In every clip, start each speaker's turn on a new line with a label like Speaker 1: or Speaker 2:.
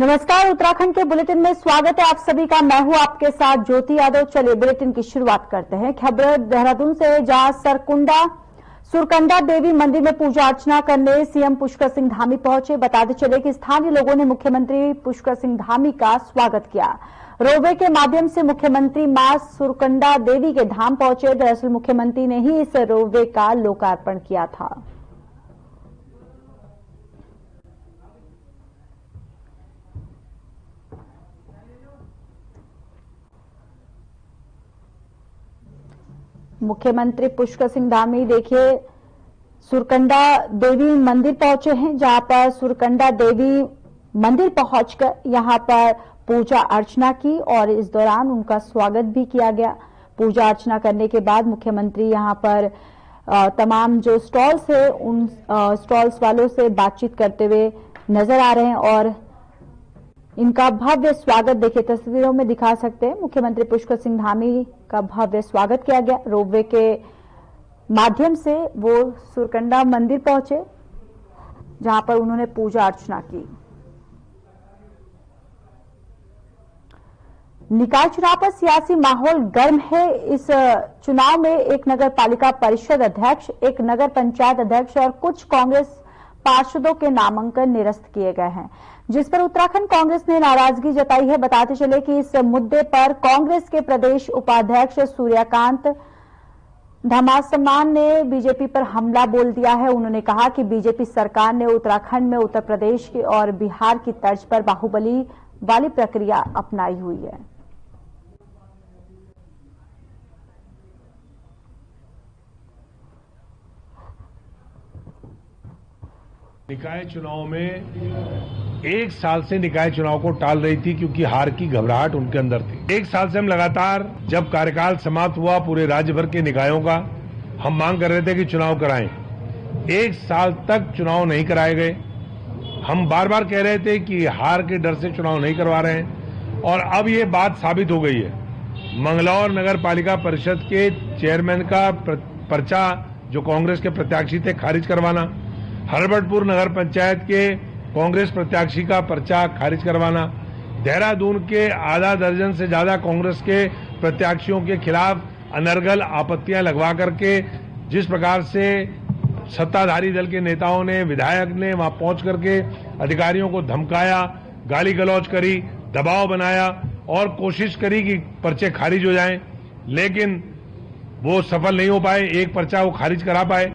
Speaker 1: नमस्कार, उत्तराखंड के बुलेटिन में स्वागत है आप सभी का। मैं हूं आपके साथ ज्योति यादव। चलिए बुलेटिन की शुरुआत करते हैं। खबर देहरादून से, जहां सुरकंडा देवी मंदिर में पूजा अर्चना करने सीएम पुष्कर सिंह धामी पहुंचे। बताते चले कि स्थानीय लोगों ने मुख्यमंत्री पुष्कर सिंह धामी का स्वागत किया। रोपवे के माध्यम से मुख्यमंत्री मां सुरकंडा देवी के धाम पहुंचे। दरअसल मुख्यमंत्री ने ही इस रोपवे का लोकार्पण किया था। मुख्यमंत्री पुष्कर सिंह धामी देखिए सुरकंडा देवी मंदिर पहुंचे हैं, जहां पर सुरकंडा देवी मंदिर पहुंचकर यहां पर पूजा अर्चना की और इस दौरान उनका स्वागत भी किया गया। पूजा अर्चना करने के बाद मुख्यमंत्री यहां पर तमाम जो स्टॉल्स है उन स्टॉल्स वालों से बातचीत करते हुए नजर आ रहे हैं और इनका भव्य स्वागत देखिए तस्वीरों में दिखा सकते हैं। मुख्यमंत्री पुष्कर सिंह धामी का भव्य स्वागत किया गया। रोपवे के माध्यम से वो सुरकंडा मंदिर पहुंचे, जहां पर उन्होंने पूजा अर्चना की। निकाय चुनाव पर सियासी माहौल गर्म है। इस चुनाव में एक नगर पालिका परिषद अध्यक्ष, एक नगर पंचायत अध्यक्ष और कुछ कांग्रेस पार्षदों के नामांकन निरस्त किए गए हैं, जिस पर उत्तराखंड कांग्रेस ने नाराजगी जताई है। बताते चले कि इस मुद्दे पर कांग्रेस के प्रदेश उपाध्यक्ष सूर्यकांत धमासमान ने बीजेपी पर हमला बोल दिया है। उन्होंने कहा कि बीजेपी सरकार ने उत्तराखंड में उत्तर प्रदेश की और बिहार की तर्ज पर बाहुबली वाली प्रक्रिया अपनाई हुई है।
Speaker 2: निकाय चुनाव में एक साल से निकाय चुनाव को टाल रही थी क्योंकि हार की घबराहट उनके अंदर थी। एक साल से हम लगातार, जब कार्यकाल समाप्त हुआ पूरे राज्य भर के निकायों का, हम मांग कर रहे थे कि चुनाव कराएं। एक साल तक चुनाव नहीं कराए गए। हम बार बार कह रहे थे कि हार के डर से चुनाव नहीं करवा रहे हैं और अब ये बात साबित हो गई है। मंगलौर नगर पालिका परिषद के चेयरमैन का पर्चा जो कांग्रेस के प्रत्याशी थे खारिज करवाना, हरबटपुर नगर पंचायत के कांग्रेस प्रत्याशी का पर्चा खारिज करवाना, देहरादून के आधा दर्जन से ज्यादा कांग्रेस के प्रत्याशियों के खिलाफ अनर्गल आपत्तियां लगवा करके जिस प्रकार से सत्ताधारी दल के नेताओं ने, विधायक ने वहां पहुंच करके अधिकारियों को धमकाया, गाली गलौज करी, दबाव बनाया और कोशिश करी कि पर्चे खारिज हो जाएं, लेकिन वो सफल नहीं हो पाए। एक पर्चा वो खारिज करा पाए।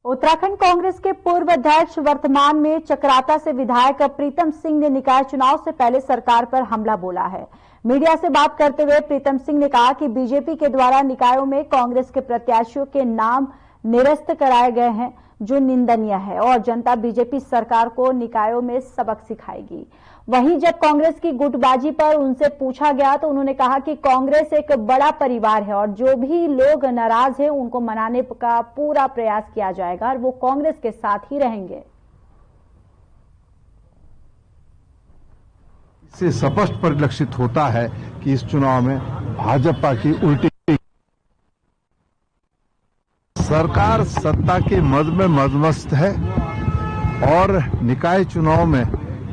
Speaker 1: उत्तराखंड कांग्रेस के पूर्व अध्यक्ष, वर्तमान में चकराता से विधायक प्रीतम सिंह ने निकाय चुनाव से पहले सरकार पर हमला बोला है। मीडिया से बात करते हुए प्रीतम सिंह ने कहा कि बीजेपी के द्वारा निकायों में कांग्रेस के प्रत्याशियों के नाम निरस्त कराए गए हैं, जो निंदनीय है और जनता बीजेपी सरकार को निकायों में सबक सिखाएगी। वहीं जब कांग्रेस की गुटबाजी पर उनसे पूछा गया तो उन्होंने कहा कि कांग्रेस एक बड़ा परिवार है और जो भी लोग नाराज हैं उनको मनाने का पूरा प्रयास किया जाएगा और वो कांग्रेस के साथ ही रहेंगे।
Speaker 3: इससे स्पष्ट परिलक्षित होता है कि इस चुनाव में भाजपा की उल्टी सरकार सत्ता के मद में मदमस्त है और निकाय चुनाव में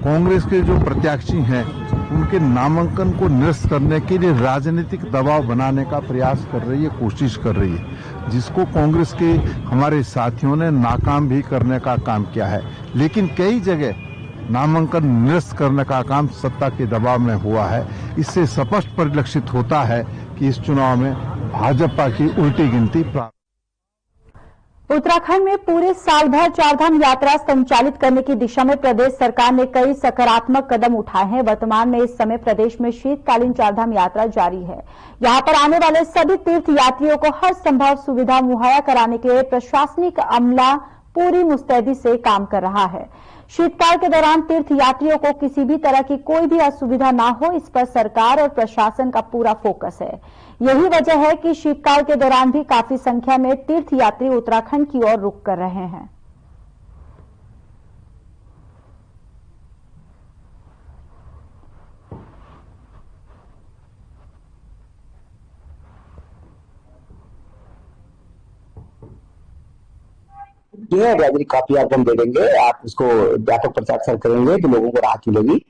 Speaker 3: कांग्रेस के जो प्रत्याशी हैं उनके नामांकन को निरस्त करने के लिए राजनीतिक दबाव बनाने का प्रयास कर रही है, कोशिश कर रही है, जिसको कांग्रेस के हमारे साथियों ने नाकाम भी करने का काम किया है। लेकिन कई जगह नामांकन निरस्त करने का काम सत्ता के दबाव में हुआ है। इससे स्पष्ट परिलक्षित होता है कि इस चुनाव में भाजपा की उल्टी गिनती प्राप्त।
Speaker 1: उत्तराखंड में पूरे साल भर चारधाम यात्रा संचालित करने की दिशा में प्रदेश सरकार ने कई सकारात्मक कदम उठाए हैं। वर्तमान में इस समय प्रदेश में शीतकालीन चारधाम यात्रा जारी है। यहां पर आने वाले सभी तीर्थ यात्रियों को हर संभव सुविधा मुहैया कराने के लिए प्रशासनिक अमला पूरी मुस्तैदी से काम कर रहा है। शीतकाल के दौरान तीर्थ यात्रियों को किसी भी तरह की कोई भी असुविधा ना हो, इस पर सरकार और प्रशासन का पूरा फोकस है। यही वजह है कि शीतकाल के दौरान भी काफी संख्या में तीर्थ यात्री उत्तराखंड की ओर रुख कर रहे हैं।
Speaker 4: जो है एडवाइजरी कॉपी आपको हम दे देंगे, आप उसको व्यापक प्रचार प्रसार करेंगे तो लोगों को राहत मिलेगी।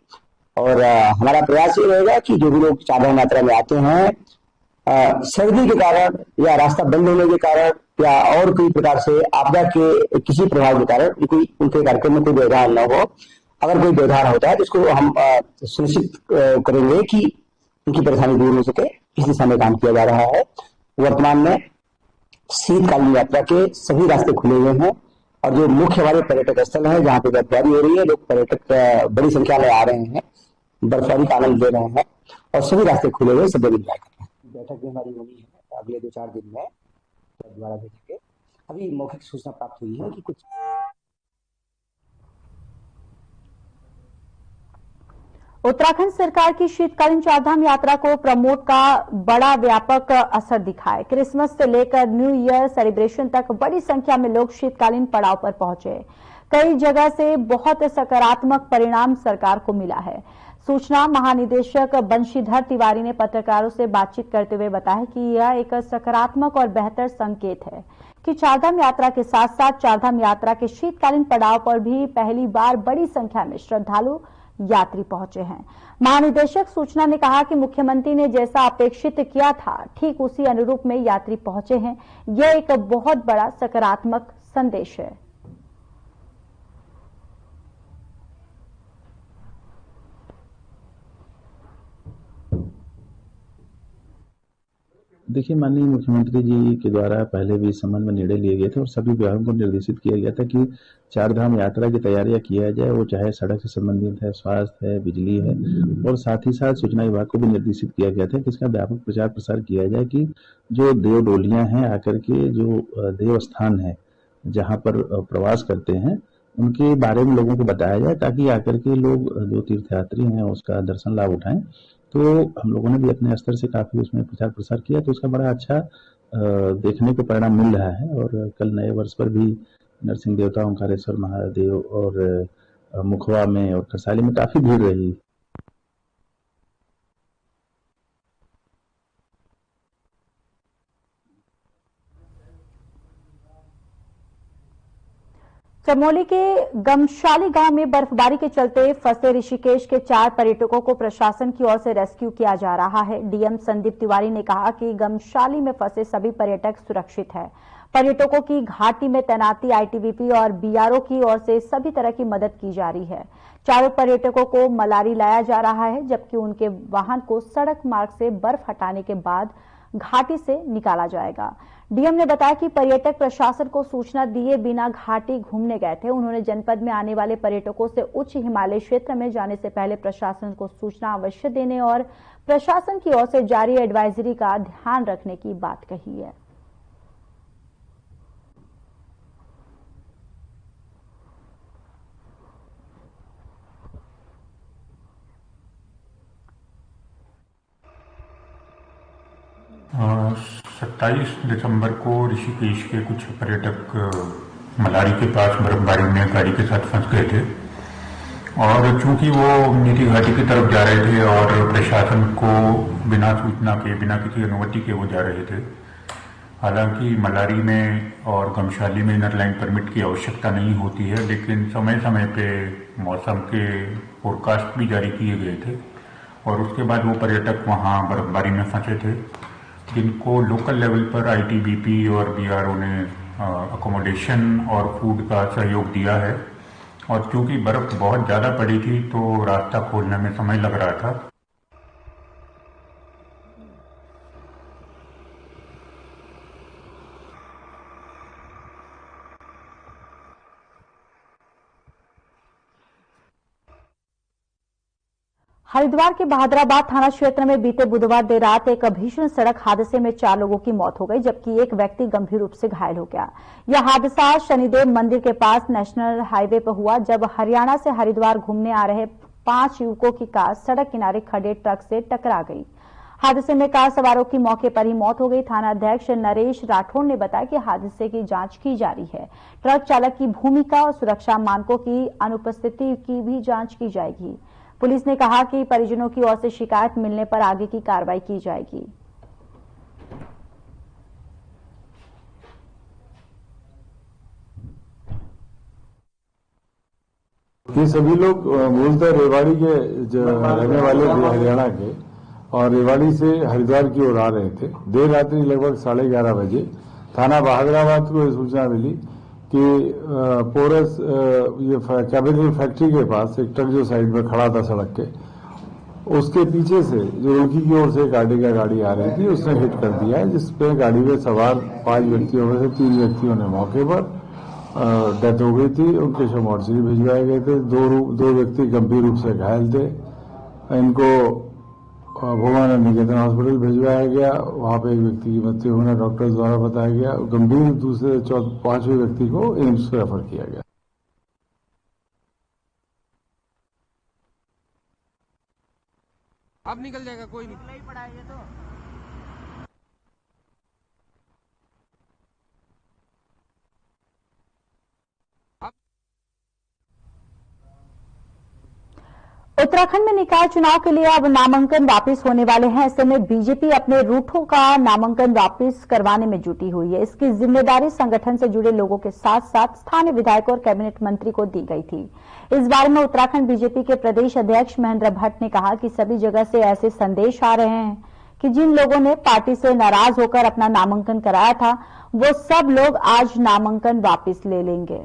Speaker 4: और हमारा प्रयास ये रहेगा कि जो भी लोग चारधाम यात्रा में आते हैं, सर्दी के कारण या रास्ता बंद होने के कारण या और कोई प्रकार से आपदा के किसी प्रभाव के कारण उनके कार्यक्रम में कोई व्यवधान न हो। अगर कोई व्यवधान होता है तो उसको हम सुनिश्चित करेंगे कि उनकी परेशानी दूर हो सके, इस दिशा में काम किया जा रहा है। वर्तमान में शीतकालीन यात्रा के सभी रास्ते खुले हुए हैं और जो मुख्य हमारे पर्यटक स्थल है जहाँ पे बर्फबारी हो रही है, लोग पर्यटक बड़ी संख्या में आ रहे हैं, बर्फबारी का आनंद ले रहे हैं और सभी रास्ते खुले हुए, सब एंजॉय कर रहे हैं। बैठक भी हमारी होनी है अगले 2-4 दिन में, दोबारा देखेंगे। अभी मौखिक सूचना प्राप्त हुई है कि कुछ
Speaker 1: उत्तराखंड सरकार की शीतकालीन चारधाम यात्रा को प्रमोट का बड़ा व्यापक असर दिखा है। क्रिसमस से लेकर न्यू ईयर सेलिब्रेशन तक बड़ी संख्या में लोग शीतकालीन पड़ाव पर पहुंचे। कई जगह से बहुत सकारात्मक परिणाम सरकार को मिला है। सूचना महानिदेशक बंशीधर तिवारी ने पत्रकारों से बातचीत करते हुए बताया कि यह एक सकारात्मक और बेहतर संकेत है कि चारधाम यात्रा के साथ साथ चारधाम यात्रा के शीतकालीन पड़ाव पर भी पहली बार बड़ी संख्या में श्रद्धालु यात्री पहुंचे हैं। महानिदेशक सूचना ने कहा कि मुख्यमंत्री ने जैसा अपेक्षित किया था ठीक उसी अनुरूप में यात्री पहुंचे हैं। यह एक बहुत बड़ा सकारात्मक संदेश है।
Speaker 5: देखिए, माननीय मुख्यमंत्री जी के द्वारा पहले भी इस संबंध में निर्णय लिए गए थे और सभी विभागों को निर्देशित किया गया था कि चारधाम यात्रा की तैयारियां किया जाए, वो चाहे सड़क से संबंधित है, स्वास्थ्य है, बिजली है, और साथ ही साथ सूचना विभाग को भी निर्देशित किया गया था कि इसका व्यापक प्रचार प्रसार किया जाए कि जो देव डोलियां हैं आकर के जो देव स्थान है जहाँ पर प्रवास करते हैं उनके बारे में लोगों को बताया जाए ताकि आकर के लोग जो तीर्थयात्री हैं उसका दर्शन लाभ उठाएं। तो हम लोगों ने भी अपने स्तर से काफी उसमें प्रचार प्रसार किया, तो उसका बड़ा अच्छा देखने को परिणाम मिल रहा है। और कल नए वर्ष पर भी नरसिंह देवता, ओंकारेश्वर महादेव और मुखवा में और खरसाली में काफी भीड़ रही।
Speaker 1: चमोली के गमशाली गांव में बर्फबारी के चलते फंसे ऋषिकेश के 4 पर्यटकों को प्रशासन की ओर से रेस्क्यू किया जा रहा है। डीएम संदीप तिवारी ने कहा कि गमशाली में फंसे सभी पर्यटक सुरक्षित हैं। पर्यटकों की घाटी में तैनाती आईटीबीपी और बीआरओ की ओर से सभी तरह की मदद की जा रही है। चारों पर्यटकों को मलारी लाया जा रहा है, जबकि उनके वाहन को सड़क मार्ग से बर्फ हटाने के बाद घाटी से निकाला जाएगा। डीएम ने बताया कि पर्यटक प्रशासन को सूचना दिए बिना घाटी घूमने गए थे। उन्होंने जनपद में आने वाले पर्यटकों से उच्च हिमालय क्षेत्र में जाने से पहले प्रशासन को सूचना अवश्य देने और प्रशासन की ओर से जारी एडवाइजरी का ध्यान रखने की बात कही है।
Speaker 6: और 27 दिसंबर को ऋषिकेश के कुछ पर्यटक मलारी के पास बर्फबारी में गाड़ी के साथ फंस गए थे और चूंकि वो नीति घाटी की तरफ जा रहे थे और प्रशासन को बिना सूचना के, बिना किसी अनुमति के वो जा रहे थे। हालांकि मलारी में और गमशाली में इनर लाइन परमिट की आवश्यकता नहीं होती है, लेकिन समय समय पे मौसम के फोरकास्ट भी जारी किए गए थे और उसके बाद वो पर्यटक वहाँ बर्फबारी में फंसे थे, जिनको लोकल लेवल पर आईटीबीपी और बीआरओ ने अकोमोडेशन और फूड का सहयोग दिया है। और चूंकि बर्फ बहुत ज़्यादा पड़ी थी तो रास्ता खोलने में समय लग रहा था।
Speaker 1: हरिद्वार के बहादुराबाद थाना क्षेत्र में बीते बुधवार देर रात एक भीषण सड़क हादसे में 4 लोगों की मौत हो गई, जबकि एक व्यक्ति गंभीर रूप से घायल हो गया। यह हादसा शनिदेव मंदिर के पास नेशनल हाईवे पर हुआ, जब हरियाणा से हरिद्वार घूमने आ रहे 5 युवकों की कार सड़क किनारे खड़े ट्रक से टकरा गई। हादसे में कार सवारों की मौके पर ही मौत हो गई। थाना अध्यक्ष नरेश राठौड़ ने बताया कि हादसे की जांच की जा रही है। ट्रक चालक की भूमिका और सुरक्षा मानकों की अनुपस्थिति की भी जांच की जाएगी। पुलिस ने कहा कि परिजनों की ओर से शिकायत मिलने पर आगे की कार्रवाई की जाएगी।
Speaker 7: ये सभी लोग मूलतः रेवाड़ी के रहने वाले थे, हरियाणा के, और रेवाड़ी से हरिद्वार की ओर आ रहे थे। देर रात्रि लगभग 11:30 बजे थाना बहादुराबाद को ये सूचना मिली कि पोरस ये कैबिनरी फैक्ट्री के पास एक ट्रक जो साइड में खड़ा था सड़क के, उसके पीछे से जो रुड़की की ओर से गाड़ी आ रही थी, उसने हिट कर दिया है, जिसपे गाड़ी में सवार 5 व्यक्तियों में से 3 व्यक्तियों ने मौके पर डेथ हो गई थी। उनके शव मोर्चरी भिजवाए गए थे। दो व्यक्ति गंभीर रूप से घायल थे। इनको भोगानंद निकेतन हॉस्पिटल भिजवाया गया। वहां पे एक व्यक्ति की मृत्यु होना डॉक्टर्स द्वारा बताया गया। गंभीर दूसरे 5वें व्यक्ति को एम्स रेफर किया गया।
Speaker 8: अब निकल जाएगा, कोई नहीं पड़ाएगा तो।
Speaker 1: उत्तराखंड में निकाय चुनाव के लिए अब नामांकन वापस होने वाले हैं। ऐसे में बीजेपी अपने रूठों का नामांकन वापस करवाने में जुटी हुई है। इसकी जिम्मेदारी संगठन से जुड़े लोगों के साथ साथ स्थानीय विधायकों और कैबिनेट मंत्री को दी गई थी। इस बारे में उत्तराखंड बीजेपी के प्रदेश अध्यक्ष महेंद्र भट्ट ने कहा कि सभी जगह से ऐसे संदेश आ रहे हैं कि जिन लोगों ने पार्टी से नाराज होकर अपना नामांकन कराया था, वो सब लोग आज नामांकन वापस ले लेंगे।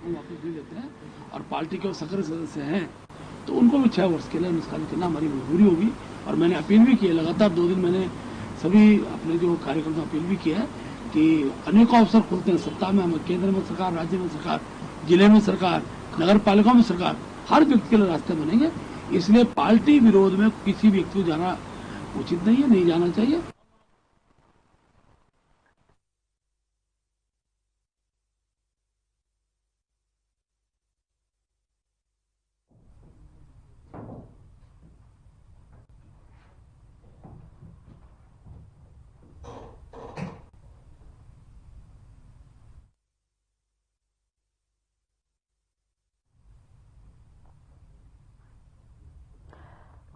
Speaker 9: वापस ले लेते हैं और पार्टी के सक्रिय सदस्य हैं तो उनको भी 6 वर्ष के लिए निष्कासित करना हमारी मजबूरी होगी। और मैंने अपील भी की है, लगातार 2 दिन मैंने सभी अपने जो कार्यकर्ता अपील भी किया है कि अनेकों अवसर खुलते हैं सत्ता में, हम केंद्र में सरकार, राज्य में सरकार, जिले में सरकार, नगर पालिका में सरकार, हर व्यक्ति के लिए रास्ते बनेंगे। इसलिए पार्टी विरोध में किसी व्यक्ति को जाना उचित नहीं है, नहीं जाना चाहिए।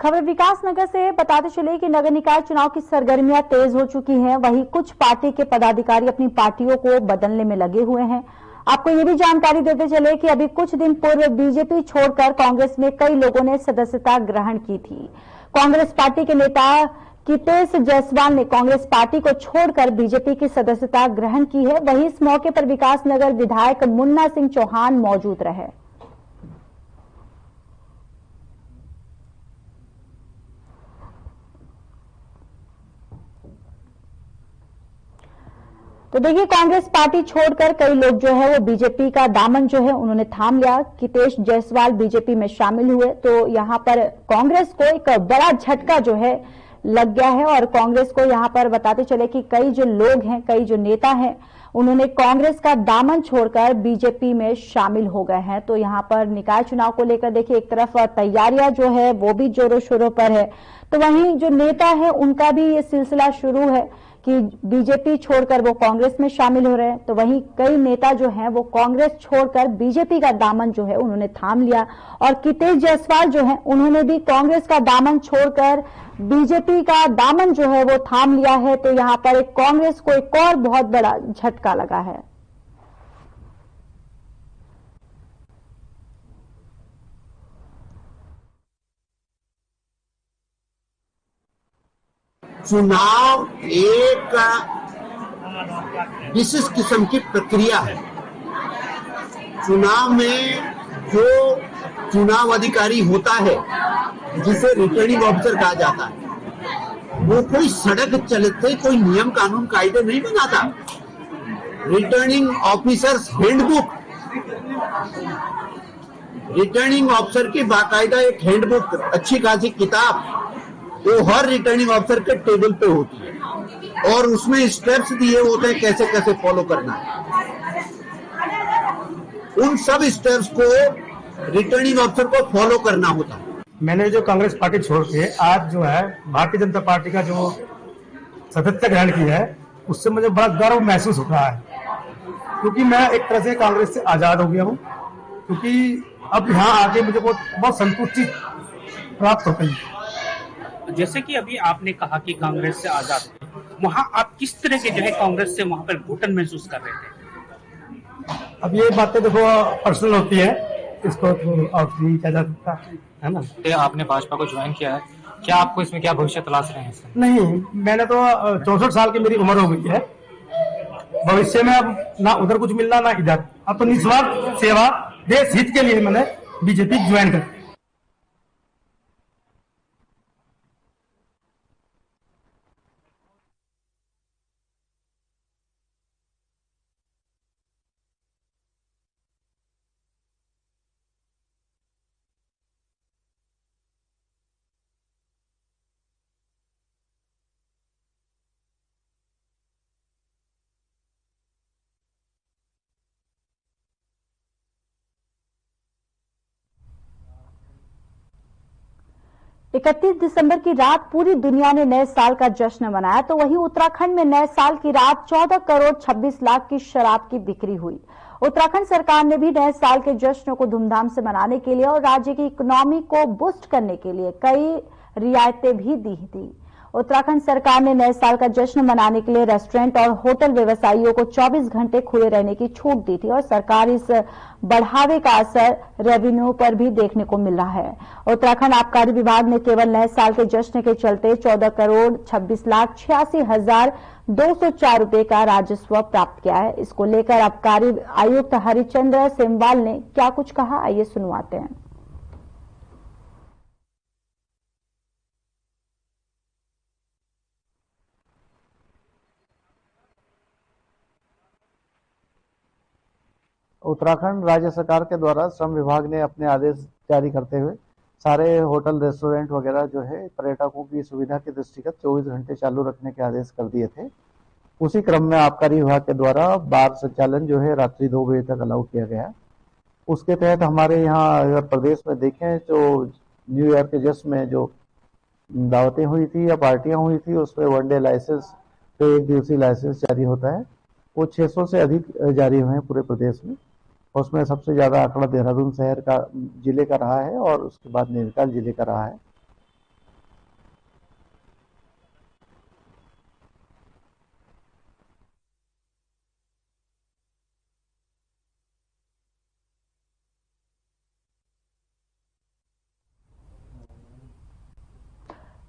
Speaker 1: खबर विकासनगर से बताते चले कि नगर निकाय चुनाव की सरगर्मियां तेज हो चुकी हैं। वहीं कुछ पार्टी के पदाधिकारी अपनी पार्टियों को बदलने में लगे हुए हैं। आपको ये भी जानकारी देते चले कि अभी कुछ दिन पूर्व बीजेपी छोड़कर कांग्रेस में कई लोगों ने सदस्यता ग्रहण की थी। कांग्रेस पार्टी के नेता कितेश जायसवाल ने कांग्रेस पार्टी को छोड़कर बीजेपी की सदस्यता ग्रहण की है। वहीं इस मौके पर विकासनगर विधायक मुन्ना सिंह चौहान मौजूद रहे। तो देखिए, कांग्रेस पार्टी छोड़कर कई लोग जो है वो बीजेपी का दामन जो है उन्होंने थाम लिया। कितेश जायसवाल बीजेपी में शामिल हुए तो यहां पर कांग्रेस को एक बड़ा झटका जो है लग गया है। और कांग्रेस को यहां पर बताते चले कि कई जो लोग हैं, कई जो नेता हैं, उन्होंने कांग्रेस का दामन छोड़कर बीजेपी में शामिल हो गए हैं। तो यहां पर निकाय चुनाव को लेकर देखिए, एक तरफ तैयारियां जो है वो भी जोरों शोरों पर है, तो वहीं जो नेता है उनका भी ये सिलसिला शुरू है कि बीजेपी छोड़कर वो कांग्रेस में शामिल हो रहे हैं। तो वहीं कई नेता जो हैं वो कांग्रेस छोड़कर बीजेपी का दामन जो है उन्होंने थाम लिया। और कितेश जायसवाल जो है उन्होंने भी कांग्रेस का दामन छोड़कर बीजेपी का दामन जो है वो थाम लिया है। तो यहां पर एक कांग्रेस को एक और बहुत बड़ा झटका लगा है।
Speaker 10: चुनाव एक विशेष किस्म की प्रक्रिया है। चुनाव में जो चुनाव अधिकारी होता है, जिसे रिटर्निंग ऑफिसर कहा जाता है, वो कोई सड़क चलते कोई नियम कानून कायदे नहीं बनाता। Returning officers handbook, returning officer की बाकायदा एक हैंडबुक, अच्छी खासी किताब, वो हर रिटर्निंग ऑफिसर के टेबल पे होती है और उसमें स्टेप्स दिए होते हैं कैसे कैसे फॉलो करना है। उन सब स्टेप्स को रिटर्निंग ऑफिसर को फॉलो करना होता है।
Speaker 11: मैंने जो कांग्रेस पार्टी छोड़ के आज जो है भारतीय जनता पार्टी का जो सदस्यता ग्रहण किया है, उससे मुझे बड़ा गर्व महसूस हो रहा है। क्योंकि मैं एक तरह से कांग्रेस से आजाद हो गया हूँ, क्योंकि अब यहाँ आके मुझे बहुत संतुष्टि प्राप्त हो गई।
Speaker 12: जैसे कि अभी आपने कहा कि कांग्रेस से आजाद हुए, वहाँ आप किस तरह के जो है कांग्रेस से वहाँ पर घुटन महसूस कर रहे थे?
Speaker 11: अब ये बातें देखो पर्सनल होती है, इसको तो आप नहीं कहा जा सकता है ना।
Speaker 13: आपने भाजपा को ज्वाइन किया है, क्या आपको इसमें क्या भविष्य तलाश रहे हैं?
Speaker 11: नहीं, मैंने तो 64 साल की मेरी उम्र हो गई है, भविष्य में अब ना उधर कुछ मिलना ना इधर, अब तो निस्वार्थ सेवा देश हित के लिए मैंने बीजेपी ज्वाइन कर।
Speaker 1: इकतीस दिसंबर की रात पूरी दुनिया ने नए साल का जश्न मनाया, तो वहीं उत्तराखंड में नए साल की रात 14 करोड़ 26 लाख की शराब की बिक्री हुई। उत्तराखंड सरकार ने भी नए साल के जश्न को धूमधाम से मनाने के लिए और राज्य की इकोनॉमी को बूस्ट करने के लिए कई रियायतें भी दी थी। उत्तराखंड सरकार ने नए साल का जश्न मनाने के लिए रेस्टोरेंट और होटल व्यवसायियों को 24 घंटे खुले रहने की छूट दी थी और सरकार इस बढ़ावे का असर रेवेन्यू पर भी देखने को मिल रहा है। उत्तराखंड आबकारी विभाग ने केवल नए साल के जश्न के चलते 14 करोड़ 26 लाख 86,204 रुपए का राजस्व प्राप्त किया है। इसको लेकर आबकारी आयुक्त हरिचंद्र सेमवाल ने क्या कुछ कहा, आइए सुनवाते हैं।
Speaker 14: उत्तराखंड राज्य सरकार के द्वारा श्रम विभाग ने अपने आदेश जारी करते हुए सारे होटल रेस्टोरेंट वगैरह जो है पर्यटकों की सुविधा के दृष्टिगत 24 घंटे चालू रखने के आदेश कर दिए थे। उसी क्रम में आबकारी विभाग के द्वारा बार संचालन जो है रात्रि 2 बजे तक अलाउ किया गया। उसके तहत हमारे यहाँ अगर प्रदेश में देखें तो न्यू ईयर के जश्न में जो दावतें हुई थी या पार्टियां हुई थी उसमें 1 डे लाइसेंस पे 1 दिवसीय लाइसेंस जारी होता है, वो 600 से अधिक जारी हुए हैं पूरे प्रदेश में। उसमें सबसे ज्यादा आंकड़ा देहरादून शहर का जिले का रहा है और उसके बाद नैनीताल जिले का रहा है।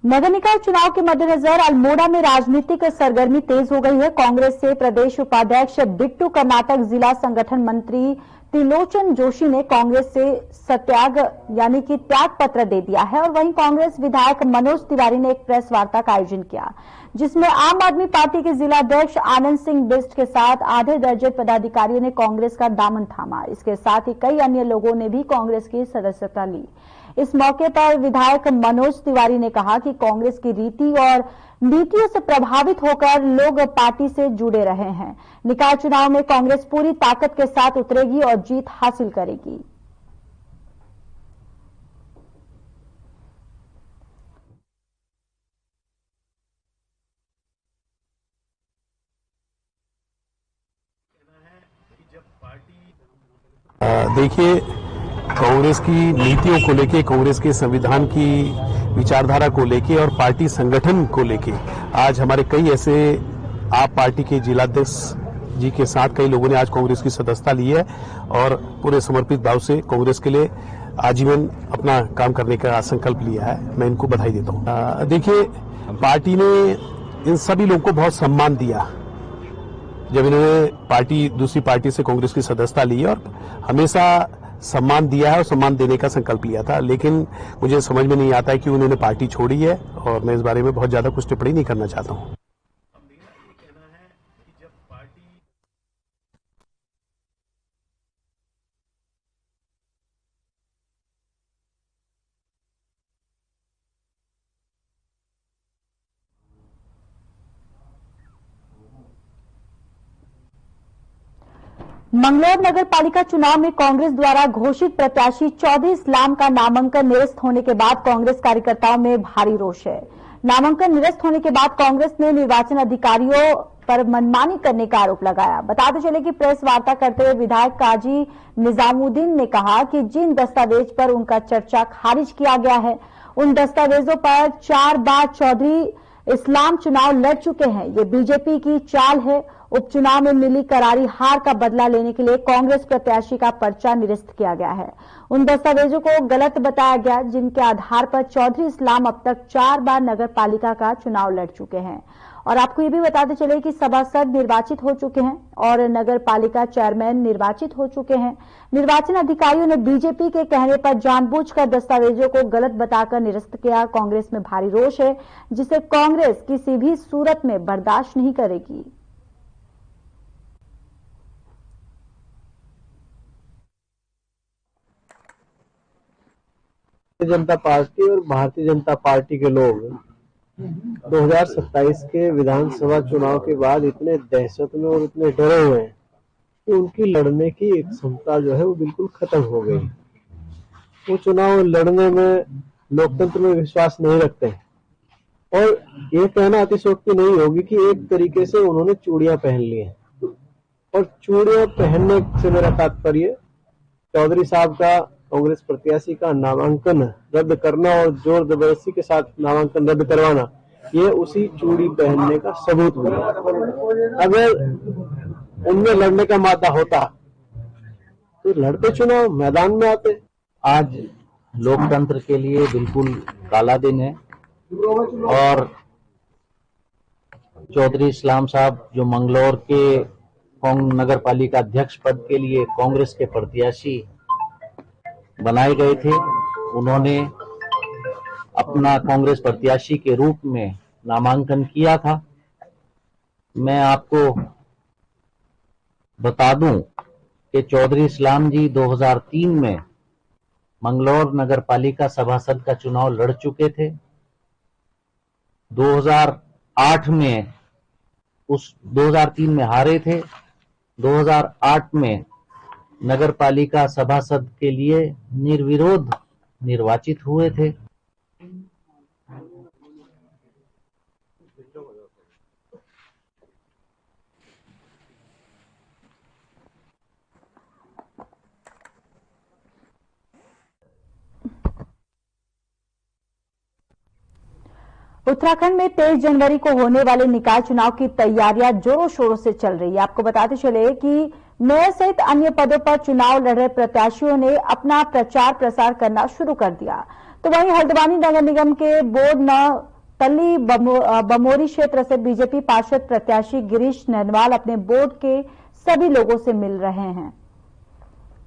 Speaker 1: नगर निकाय चुनाव के मद्देनजर अल्मोड़ा में राजनीतिक सरगर्मी तेज हो गई है। कांग्रेस से प्रदेश उपाध्यक्ष बिट्टू, कर्नाटक जिला संगठन मंत्री त्रिलोचन जोशी ने कांग्रेस से सत्याग यानी कि त्याग पत्र दे दिया है और वहीं कांग्रेस विधायक मनोज तिवारी ने एक प्रेस वार्ता का आयोजन किया, जिसमें आम आदमी पार्टी के जिलाध्यक्ष आनंद सिंह बिष्ट के साथ आधे दर्जन पदाधिकारियों ने कांग्रेस का दामन थामा। इसके साथ ही कई अन्य लोगों ने भी कांग्रेस की सदस्यता ली। इस मौके पर विधायक मनोज तिवारी ने कहा कि कांग्रेस की रीति और नीतियों से प्रभावित होकर लोग पार्टी से जुड़े रहे हैं। निकाय चुनाव में कांग्रेस पूरी ताकत के साथ उतरेगी और जीत हासिल करेगी।
Speaker 15: देखिए, कांग्रेस की नीतियों को लेके, कांग्रेस के संविधान की विचारधारा को लेके और पार्टी संगठन को लेके आज हमारे कई ऐसे आप पार्टी के जिलाध्यक्ष जी के साथ कई लोगों ने आज कांग्रेस की सदस्यता ली है और पूरे समर्पित भाव से कांग्रेस के लिए आजीवन अपना काम करने का संकल्प लिया है। मैं इनको बधाई देता हूँ। देखिए, पार्टी ने इन सभी लोगों को बहुत सम्मान दिया जब इन्होंने दूसरी पार्टी से कांग्रेस की सदस्यता ली है और हमेशा सम्मान दिया है और सम्मान देने का संकल्प लिया था। लेकिन मुझे समझ में नहीं आता है कि उन्होंने पार्टी छोड़ी है और मैं इस बारे में बहुत ज्यादा कुछ टिप्पणी नहीं करना चाहता हूँ।
Speaker 1: मंगलौर नगर पालिका चुनाव में कांग्रेस द्वारा घोषित प्रत्याशी चौधरी इस्लाम का नामांकन निरस्त होने के बाद कांग्रेस कार्यकर्ताओं में भारी रोष है। नामांकन निरस्त होने के बाद कांग्रेस ने निर्वाचन अधिकारियों पर मनमानी करने का आरोप लगाया। बताते चले कि प्रेस वार्ता करते हुए विधायक काजी निजामुद्दीन ने कहा कि जिन दस्तावेज पर उनका चर्चा खारिज किया गया है, उन दस्तावेजों पर 4 बार चौधरी इस्लाम चुनाव लड़ चुके हैं। ये बीजेपी की चाल है। उपचुनाव में मिली करारी हार का बदला लेने के लिए कांग्रेस प्रत्याशी का पर्चा निरस्त किया गया है। उन दस्तावेजों को गलत बताया गया जिनके आधार पर चौधरी इस्लाम अब तक 4 बार नगर पालिका का चुनाव लड़ चुके हैं। और आपको ये भी बताते चले कि सभासद निर्वाचित हो चुके हैं और नगर पालिका चेयरमैन निर्वाचित हो चुके हैं। निर्वाचन अधिकारियों ने बीजेपी के कहने पर जानबूझकर दस्तावेजों को गलत बताकर निरस्त किया। कांग्रेस में भारी रोष है, जिसे कांग्रेस किसी भी सूरत में बर्दाश्त नहीं करेगी।
Speaker 16: जनता पार्टी और भारतीय जनता पार्टी के लोग 2027 के विधानसभा चुनाव के बाद इतने दहशत में और इतने डरे हुए हैं कि उनकी लड़ने की एक क्षमता जो है वो बिल्कुल खत्म हो गई। वो चुनाव लड़ने में लोकतंत्र में विश्वास नहीं रखते हैं। और ये कहना अतिशयोक्ति नहीं होगी कि एक तरीके से उन्होंने चूड़ियां पहन ली हैं। और चूड़ियां पहनने से मेरा तात्पर्य चौधरी साहब का, कांग्रेस प्रत्याशी का नामांकन रद्द करना और जोर जबरदस्ती के साथ नामांकन रद्द करवाना, ये उसी चूड़ी पहनने का सबूत हुआ। अगर उनमें लड़ने का मादा होता तो लड़ते, चुनाव मैदान में आते।
Speaker 17: आज लोकतंत्र के लिए बिल्कुल काला दिन है और चौधरी इस्लाम साहब जो मंगलौर के नगर पालिका अध्यक्ष पद के लिए कांग्रेस के प्रत्याशी बनाए गए थे, उन्होंने अपना कांग्रेस प्रत्याशी के रूप में नामांकन किया था। मैं आपको बता दूं कि चौधरी इस्लाम जी 2003 में मंगलौर नगर पालिका सभासद का चुनाव लड़ चुके थे। 2008 में हारे थे। 2008 में नगर पालिका सभासद के लिए निर्विरोध निर्वाचित हुए थे।
Speaker 1: उत्तराखंड में 23 जनवरी को होने वाले निकाय चुनाव की तैयारियां जोरों शोरों से चल रही है। आपको बताते चले कि मेयर सहित अन्य पदों पर चुनाव लड़ रहे प्रत्याशियों ने अपना प्रचार प्रसार करना शुरू कर दिया। तो वहीं हल्द्वानी नगर निगम के बोर्ड 9 तल्ली बमोरी क्षेत्र से बीजेपी पार्षद प्रत्याशी गिरीश नैनवाल अपने बोर्ड के सभी लोगों से मिल रहे हैं।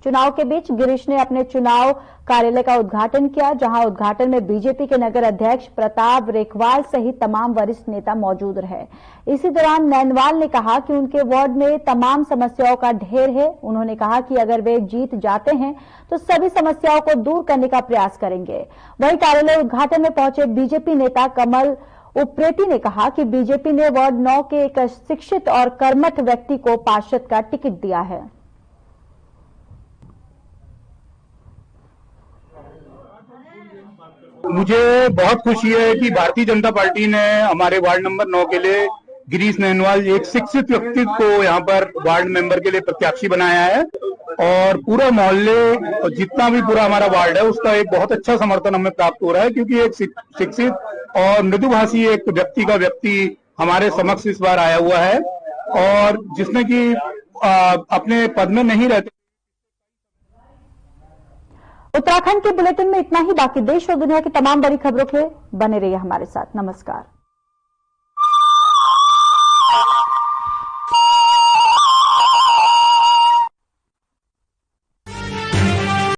Speaker 1: चुनाव के बीच गिरीश ने अपने चुनाव कार्यालय का उद्घाटन किया, जहां उद्घाटन में बीजेपी के नगर अध्यक्ष प्रताप रेखवाल सहित तमाम वरिष्ठ नेता मौजूद रहे। इसी दौरान नैनवाल ने कहा कि उनके वार्ड में तमाम समस्याओं का ढेर है। उन्होंने कहा कि अगर वे जीत जाते हैं तो सभी समस्याओं को दूर करने का प्रयास करेंगे। वहीं कार्यालय उद्घाटन में पहुंचे बीजेपी नेता कमल उप्रेती ने कहा कि बीजेपी ने वार्ड 9 के एक शिक्षित और कर्मठ व्यक्ति को पार्षद का टिकट दिया है।
Speaker 6: मुझे बहुत खुशी है कि भारतीय जनता पार्टी ने हमारे वार्ड नंबर 9 के लिए गिरीश नैनवाल, एक शिक्षित व्यक्ति को यहाँ पर वार्ड मेंबर के लिए प्रत्याशी बनाया है। और पूरा मोहल्ले, जितना भी पूरा हमारा वार्ड है, उसका एक बहुत अच्छा समर्थन हमें प्राप्त हो रहा है, क्योंकि एक शिक्षित और मृदुभाषी एक व्यक्ति हमारे समक्ष इस बार आया हुआ है और जिसने कि अपने पद में नहीं रहते।
Speaker 1: उत्तराखंड के बुलेटिन में इतना ही। बाकी देश और दुनिया की तमाम बड़ी खबरों के बने रहिए हमारे साथ। नमस्कार।